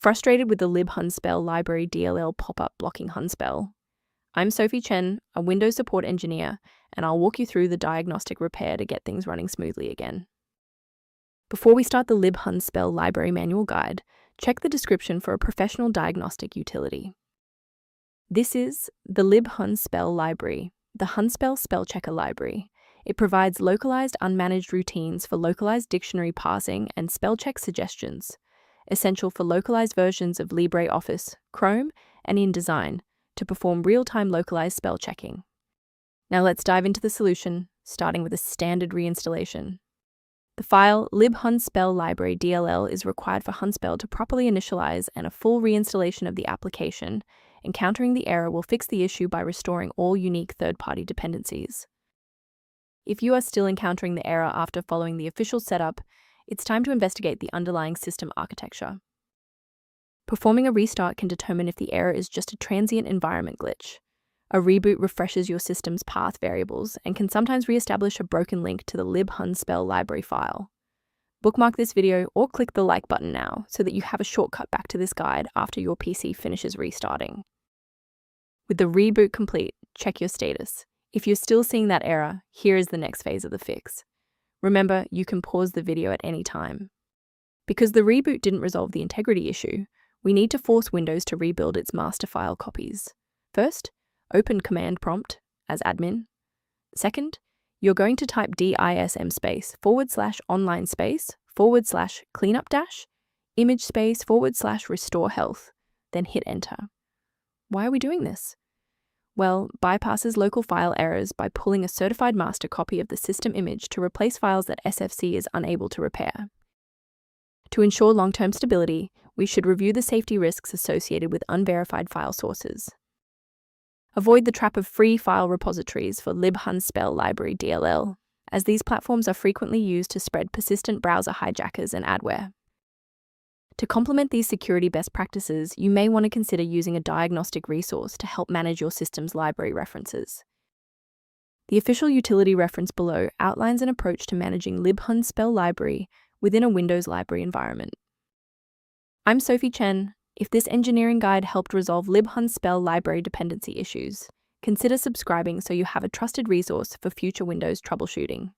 Frustrated with the Libhunspell Library DLL pop-up blocking Hunspell? I'm Sophie Chen, a Windows support engineer, and I'll walk you through the diagnostic repair to get things running smoothly again. Before we start the Libhunspell Library Manual Guide, check the description for a professional diagnostic utility. This is the Libhunspell Library, the Hunspell Spellchecker Library. It provides localized unmanaged routines for localized dictionary parsing and spell check suggestions, essential for localized versions of LibreOffice, Chrome, and InDesign to perform real-time localized spell checking. Now let's dive into the solution, starting with a standard reinstallation. The file Libhunspell Library DLL is required for Hunspell to properly initialize, and a full reinstallation of the application. Encountering the error will fix the issue by restoring all unique third-party dependencies. If you are still encountering the error after following the official setup, it's time to investigate the underlying system architecture. Performing a restart can determine if the error is just a transient environment glitch. A reboot refreshes your system's path variables and can sometimes re-establish a broken link to the Libhunspell library file. Bookmark this video or click the like button now so that you have a shortcut back to this guide after your PC finishes restarting. With the reboot complete, check your status. If you're still seeing that error, here is the next phase of the fix. Remember, you can pause the video at any time. Because the reboot didn't resolve the integrity issue, we need to force Windows to rebuild its master file copies. First, open Command Prompt as admin. Second, you're going to type dism space /online space /cleanup dash image space /restore health, then hit enter. Why are we doing this? Well, bypasses local file errors by pulling a certified master copy of the system image to replace files that SFC is unable to repair. To ensure long-term stability, we should review the safety risks associated with unverified file sources. Avoid the trap of free file repositories for Libhunspell Library DLL, as these platforms are frequently used to spread persistent browser hijackers and adware. To complement these security best practices, you may want to consider using a diagnostic resource to help manage your system's library references. The official utility reference below outlines an approach to managing Libhunspell Library within a Windows library environment. I'm Sophie Chen. If this engineering guide helped resolve Libhunspell library dependency issues, consider subscribing so you have a trusted resource for future Windows troubleshooting.